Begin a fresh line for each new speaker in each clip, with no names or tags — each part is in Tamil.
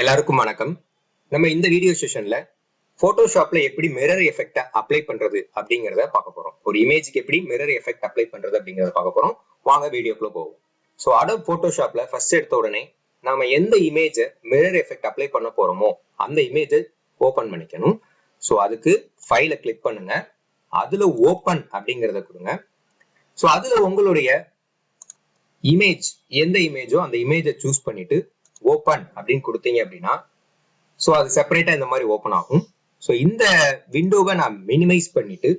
எல்லாருக்கும் வணக்கம். நம்ம இந்த வீடியோ செஷன்ல போட்டோஷாப்ல எப்படி மிரர் எஃபெக்ட் அப்ளை பண்றது அப்படிங்கறத பார்க்க போறோம். ஒரு இமேஜுக்கு எப்படி மிரர் எஃபெக்ட் அப்ளை பண்றது அப்படிங்கறத பார்க்க போறோம். வாங்க வீடியோக்குள்ள போவோம். சோ அடோப் போட்டோஷாப்ல ஃபர்ஸ்ட் எடுத்த உடனே நாம எந்த இமேஜ் மிரர் எஃபெக்ட் அப்ளை பண்ண போறோமோ அந்த இமேஜை ஓபன் பண்ணிக்கணும். சோ அதுக்கு ஃபைலை கிளிக் பண்ணுங்க. அதுல ஓபன் அப்படிங்கறத கொடுங்க. சோ அதுல உங்களுடைய இமேஜ் எந்த இமேஜோ அந்த இமேஜை சூஸ் பண்ணிட்டு ஓபன் அப்படின்னு கொடுத்தீங்க அப்படின்னா சோ அது செப்பரேட்டா இந்த மாதிரி ஓபன் ஆகும். சோ இந்த விண்டோவை நான் மினிமைஸ் பண்ணிட்டு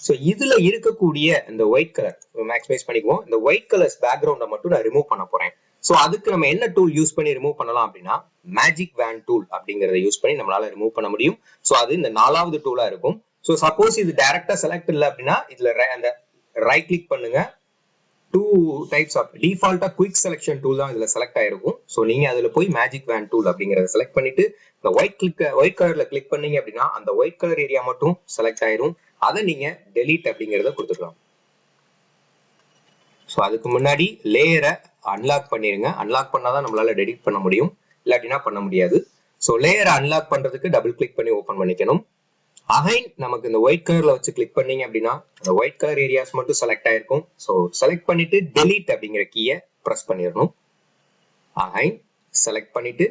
சோ இதுல இருக்கக்கூடிய இந்த ஒயிட் கலர் மேக்ஸிமைஸ் பண்ணிக்குவோம். இந்த ஒயிட் கலர்ஸ் பேக்ரவுண்டை மட்டும் நான் ரிமூவ் பண்ண போறேன். சோ அதுக்கு நம்ம என்ன டூல் யூஸ் பண்ணி ரிமூவ் பண்ணலாம் அப்படின்னா மேஜிக் வேன் டூல் அப்படிங்கறத யூஸ் பண்ணி நம்மளால ரிமூவ் பண்ண முடியும். சோ அது இந்த 4வது டூலா இருக்கும். சோ சப்போஸ் இது டைரக்டா செலக்ட் இல்லை அப்படின்னா இதுல அந்த ரைட் கிளிக் பண்ணுங்க. டூ டைப்ஸ் ஆஃப் டிஃபால்ட்டா குயிக் செலக்ஷன் டூல் தான் இதுல செலக்ட் ஆயிருக்கும். சோ நீங்க அதுல போய் மேஜிக் வேன் டூல் அப்படிங்கறத செலக்ட் பண்ணிட்டு இந்த ஒயிட் கலர்ல கிளிக் பண்ணீங்க அப்படின்னா அந்த ஒயிட் கலர் ஏரியா மட்டும் செலக்ட் ஆயிரும். அதை நீங்க டெலீட் அப்படிங்கறத கொடுத்துக்கலாம். சோ அதுக்கு முன்னாடி லேயரை அன்லாக் பண்ணிருங்க. அன்லாக் பண்ணாதான் நம்மளால டெலீட் பண்ண முடியும், இல்லாட்டினா பண்ண முடியாது. சோ லேயரை அன்லாக் பண்றதுக்கு டபுள் கிளிக் பண்ணி ஓபன் பண்ணிக்கணும். அகைன் நமக்கு இந்த ஒயிட் கலர்ல வச்சு கிளிக் பண்ணீங்க அப்படின்னா அந்த ஒயிட் கலர் ஏரியாஸ் மட்டும் செலக்ட் ஆயிருக்கும். சோ செலக்ட் பண்ணிட்டு டெலீட் அப்படிங்கிற கீயை பிரஸ் பண்ணிடணும். அகைன் செலக்ட் பண்ணிட்டு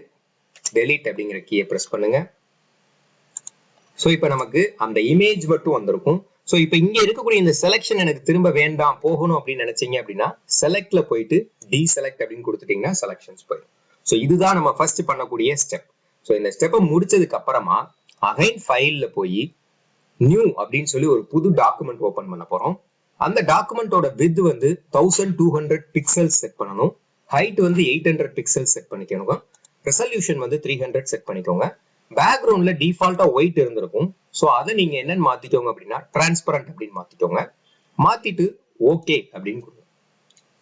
டெலீட் அப்படிங்கிற கீயை பிரஸ் பண்ணுங்க. சோ இப்ப நமக்கு அந்த இமேஜ் மட்டும் வந்திருக்கும். சோ இப்ப இங்க இருக்கக்கூடிய இந்த செலக்ஷன் எனக்கு திரும்ப வேண்டாம் போகணும் அப்படின்னு நினைச்சீங்க அப்படின்னா செலக்ட்ல போயிட்டு டீசெலக்ட் அப்படின்னு கொடுத்துட்டீங்கன்னா செலக்ஷன்ஸ் போயிடும். சோ இதுதான் நம்ம ஃபர்ஸ்ட் பண்ணக்கூடிய ஸ்டெப். சோ இந்த ஸ்டெப்பை முடிச்சதுக்கு அப்புறமா அகைன் ஃபைல்ல போய் நியூ அப்படின்னு சொல்லி ஒரு புது டாக்குமெண்ட் ஓபன் பண்ண போறோம். அந்த டாக்குமெண்டோட வித் வந்து 1200 பிக்சல்ஸ் செட் பண்ணணும். ஹைட் வந்து 800 பிக்சல்ஸ் செட் பண்ணிக்கோங்க. ரெசல்யூஷன் வந்து 300 செட் பண்ணிக்கோங்க. பேக்ரவுண்ட்ல டிஃபால்ட்டா ஒயிட் இருந்திருக்கும். சோ அதை நீங்க என்னன்னு மாத்திக்கோங்க அப்படின்னா டிரான்ஸ்பரண்ட் அப்படின்னு மாத்திக்கோங்க. மாத்திட்டு ஓகே அப்படின்னு கொடுங்க.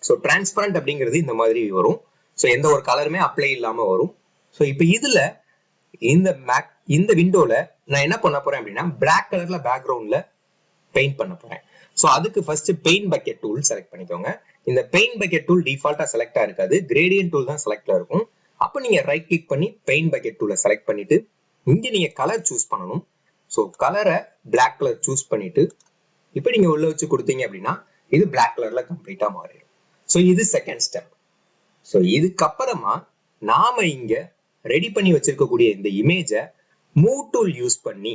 சோ டிரான்ஸ்பரண்ட் அப்படிங்கிறது இந்த மாதிரி வரும். சோ எந்த ஒரு கலருமே அப்ளை இல்லாம வரும். சோ இப்ப இதுல இந்த விண்டோல நான் என்ன பண்ண போறேன் அப்படின்னா பிளாக் கலர்ல பேக்ரவுண்ட்ல பெயிண்ட் பண்ண போறேன். சோ அதுக்கு first paint bucket tool select பண்ணிக்கோங்க. இந்த பெயிண்ட் பக்கெட் டூல் டிஃபால்ட்டா செலக்டா இருக்காது, கிரேடியன்ட் டூல் தான் செலக்ட்ல இருக்கும். அப்ப நீங்க ரைட் கிளிக் பண்ணி பெயிண்ட் பக்கெட் டூலை செலக்ட் பண்ணிட்டு இங்க நீங்க கலர் சூஸ் பண்ணணும். சோ கலரை பிளாக் கலர் சூஸ் பண்ணிட்டு இப்ப நீங்க உள்ள வச்சு கொடுத்தீங்க அப்படின்னா இது பிளாக் கலர்ல கம்ப்ளீட்டா மாறிடும். சோ இது செகண்ட் ஸ்டெப். சோ இதுக்கப்புறமா நாம இங்க ரெடி பண்ணி வச்சிருக்கக்கூடிய இந்த இமேஜை மூவ் டூல் யூஸ் பண்ணி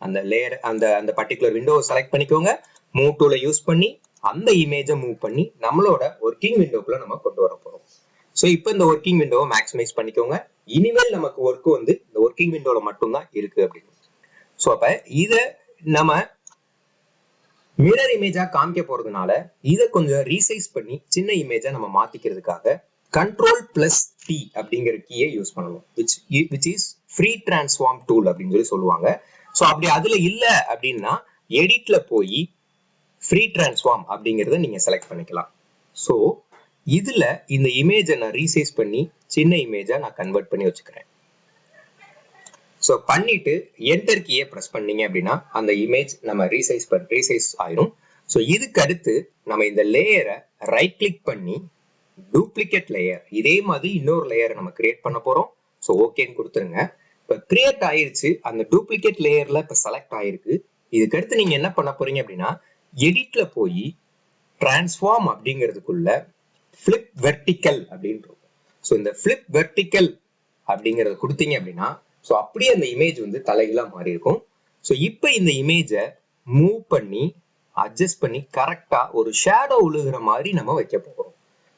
அந்த லேயர் அந்த பர்டிகுலர் விண்டோவை செலக்ட் பண்ணிக்கோங்க. மூவ் டூலை யூஸ் பண்ணி அந்த இமேஜை மூவ் பண்ணி நம்மளோட ஒர்க்கிங் விண்டோக்குள்ள நம்ம கொண்டு வர போறோம். சோ இப்போ இந்த ஒர்க்கிங் விண்டோவை மேக்ஸிமைஸ் பண்ணிக்கோங்க. இனிமேல் நமக்கு ஒர்க் வந்து இந்த ஒர்க்கிங் விண்டோல மட்டும்தான் இருக்கு அப்படின்னு. சோ அப்ப இத நம்ம மிரர் இமேஜா காமிக்க போறதுனால இதை கொஞ்சம் ரீசைஸ் பண்ணி சின்ன இமேஜா நம்ம மாத்திக்கிறதுக்காக Ctrl+T அப்படிங்கிற கீயை யூஸ் பண்ணணும். which is free transform tool அப்படின்னு சொல்லி சொல்லுவாங்க. சோ அப்படி அதுல இல்ல அப்படின்னா எடிட்ல போய் free transform அப்படிங்கறத நீங்க செலக்ட் பண்ணிக்கலாம். சோ இதுல இந்த இமேஜை நான் ரீசைஸ் பண்ணி சின்ன இமேஜா நான் கன்வெர்ட் பண்ணி வச்சுக்கிறேன். சோ பண்ணிட்டு என்டர் கீயை பிரஸ் பண்ணீங்க அப்படின்னா அந்த இமேஜ் நம்ம ரீசைஸ் ஆயிரும். சோ இதுக்கு அடுத்து நம்ம இந்த லேயரை ரைட் கிளிக் பண்ணி டூப்ளிகேட் லேயர் இதே மாதிரி இன்னொரு லேயரை நம்ம கிரியேட் பண்ண போறோம். சோ ஓகேன்னு கொடுத்துருங்க. இப்ப கிரியேட் ஆயிருச்சு. அந்த டூப்ளிகேட் லேயர்ல இப்ப செலக்ட் ஆயிருக்கு. இதுக்கு அடுத்து நீங்க என்ன பண்ண போறீங்க அப்படின்னா எடிட்ல போய் டிரான்ஸ்ஃபார்ம் அப்படிங்கிறதுக்குள்ள ஃபிளிப் வெர்டிக்கல் அப்படின்னு இருக்கும். சோ இந்த ஃபிளிப் வெர்டிக்கல் அப்படிங்கறத கொடுத்தீங்க அப்படின்னா சோ அப்படியே அந்த இமேஜ் வந்து தலைகீழா மாறி இருக்கும். சோ இப்ப இந்த இமேஜை மூவ் பண்ணி அட்ஜஸ்ட் பண்ணி கரெக்டா ஒரு ஷேடோ விழுகிற மாதிரி நம்ம வைக்க போறோம்.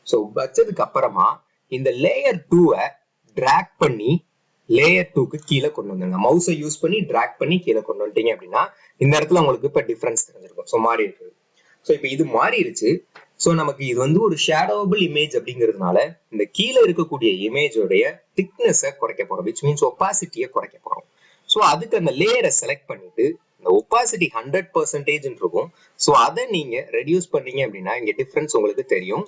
சோ வச்சதுக்கு அப்புறமா இந்த லேயர் 2-ஐ டிராக் பண்ணி லேயர் 2க்கு கீழே கொண்டு வந்துருங்க. மவுஸை யூஸ் பண்ணி டிராக் பண்ணி கீழே கொண்டு வந்துட்டீங்க அப்படின்னா இந்த இடத்துல உங்களுக்கு இப்ப டிஃபரன்ஸ் தெரிஞ்சிருக்கும். சோ மாறி இருக்கு. சோ இப்ப இது மாறிடுச்சு. சோ நமக்கு இது வந்து ஒரு ஷேடோவபிள் இமேஜ் அப்படிங்கிறதுனால இந்த கீழே இருக்கக்கூடிய இமேஜோடைய திக்னஸை குறைக்க போறோம். விச் மீன்ஸ் ஒப்பாசிட்டியை குறைக்க போறோம். சோ அதுக்கு அந்த லேயரை செலக்ட் பண்ணிட்டு இந்த ஒப்பாசிட்டி 100% இருக்கும். சோ அதை நீங்க ரெடியூஸ் பண்ணீங்க அப்படின்னா இங்க டிஃபரன்ஸ் உங்களுக்கு தெரியும்.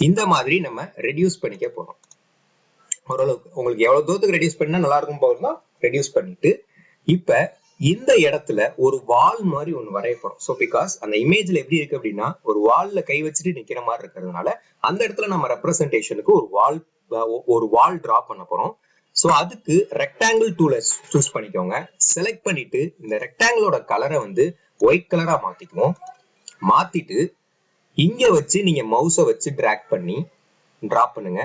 இந்த மாதிரி நம்ம ரெடியூஸ் பண்ணிக்க போறோம். ஓரளவுக்கு உங்களுக்கு எவ்வளவு தூரத்துக்கு ரெடியூஸ் பண்ணா நல்லா இருக்கும் போறோம் ரெடியூஸ் பண்ணிட்டு இப்ப இந்த இடத்துல ஒரு வால் மாதிரி ஒண்ணு வரைய போறோம். சோ பிகாஸ் அந்த இமேஜ்ல எப்படி இருக்கு அப்படின்னா ஒரு வால்ல கை வச்சுட்டு நிக்கிற மாதிரி இருக்கிறதுனால அந்த இடத்துல நம்ம ரெப்ரசன்டேஷனுக்கு ஒரு வால் ஒரு வால் டிரா பண்ண போறோம். ஸோ அதுக்கு ரெக்டாங்கிள் டூலை சூஸ் பண்ணிக்கோங்க. செலக்ட் பண்ணிட்டு இந்த ரெக்டாங்கிளோட கலரை வந்து ஒயிட் கலரா மாத்திக்குவோம். மாத்திட்டு இங்க வச்சு நீங்க மவுஸை வச்சு டிராக் பண்ணி டிரா பண்ணுங்க.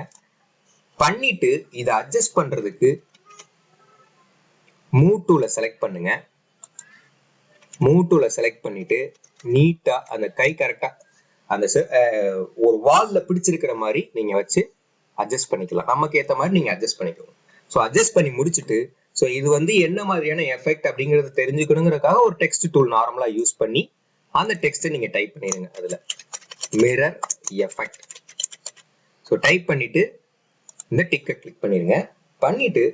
பண்ணிட்டு இதை அட்ஜஸ்ட் பண்றதுக்கு மூவ் டூலை செலக்ட் பண்ணுங்க. மூவ் டூலை செலக்ட் பண்ணிட்டு நீட்டா அந்த கை கரெக்டா அந்த ஒரு வால்ல பிடிச்சிருக்கிற மாதிரி நீங்க வச்சு அட்ஜஸ்ட் பண்ணிக்கலாம். நமக்கு ஏத்த மாதிரி நீங்க அட்ஜஸ்ட் பண்ணிக்கோங்க. ஸோ அட்ஜஸ்ட் பண்ணி முடிச்சுட்டு ஸோ இது வந்து என்ன மாதிரியான எஃபெக்ட் அப்படிங்கறது தெரிஞ்சுக்கணுங்கிறதுக்காக ஒரு டெக்ஸ்ட் டூல் நார்மலா யூஸ் பண்ணி அந்த டெக்ஸ்ட்டை நீங்க டைப் பண்ணிடுங்க. அதுல மிரர் எஃபெக்ட் ஸோ டைப் பண்ணிட்டு இந்த டிக்கை கிளிக் பண்ணிடுங்க. பண்ணிட்டு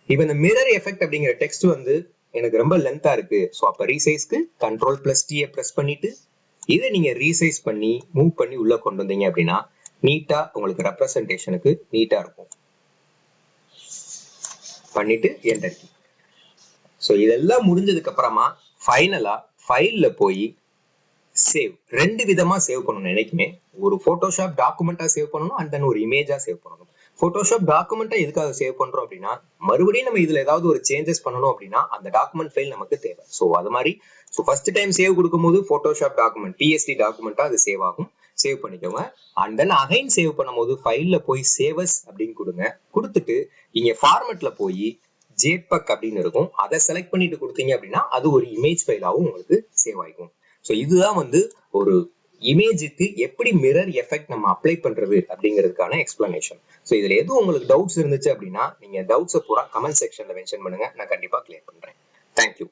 இப்போ இந்த மிரர் எஃபெக்ட் அப்படிங்கிற டெக்ஸ்ட் வந்து எனக்கு ரொம்ப லென்த்தா இருக்கு. ஸோ அப்போ ரீசைஸ்க்கு Ctrl+T பிரஸ் பண்ணிட்டு இதை நீங்க ரீசைஸ் பண்ணி மூவ் பண்ணி உள்ள கொண்டு வந்தீங்க அப்படின்னா நீட்டா உங்களுக்கு ரெப்ரசன்டேஷனுக்கு நீட்டா இருக்கும். பண்ணிட்டு என்டர் கீ. ஸோ இதெல்லாம் முடிஞ்சதுக்கு அப்புறமா ஃபைனலா ஃபைல்ல போய் சேவ். ரெண்டு விதமா சேவ் பண்ணணும். என்னைக்குமே ஒரு போட்டோஷாப் டாக்குமெண்டா சேவ் பண்ணணும் அண்ட் தென் ஒரு இமேஜா சேவ் பண்ணணும். போட்டோஷாப் டாக்குமெண்டா எதுக்காக சேவ் பண்றோம் அப்படின்னா மறுபடியும் நம்ம இதுல ஏதாவது ஒரு சேஞ்சஸ் பண்ணணும் அப்படின்னா அந்த டாக்குமெண்ட் ஃபைல் நமக்கு தேவை. ஸோ அது மாதிரி ஃபர்ஸ்ட் டைம் சேவ் கொடுக்கும்போது போட்டோஷாப் டாக்குமெண்ட் PSD டாக்குமெண்டா அது சேவ் ஆகும். சேவ் பண்ணிக்கோங்க. அண்ட் தென் அகைன் சேவ் பண்ணும்போது ஃபைல்ல போய் சேவஸ் அப்படின்னு கொடுங்க. கொடுத்துட்டு இங்க ஃபார்மேட்ல போய் JPEG அப்படின்னு இருக்கும். அதை செலக்ட் பண்ணிட்டு கொடுத்தீங்க அப்படின்னா அது ஒரு இமேஜ் ஃபைலாவும் உங்களுக்கு சேவ் ஆகும். ஸோ இதுதான் வந்து ஒரு இமேஜுக்கு எப்படி மிரர் எஃபெக்ட் நம்ம அப்ளை பண்றது அப்படிங்கிறதுக்கான எக்ஸ்பிளனேஷன். ஸோ இதுல எதுவும் உங்களுக்கு டவுட்ஸ் இருந்துச்சு அப்படின்னா நீங்க டவுட்ஸை பூரா கமெண்ட் செக்ஷன்ல மென்ஷன் பண்ணுங்க. நான் கண்டிப்பா கிளியர் பண்றேன். தேங்க்யூ.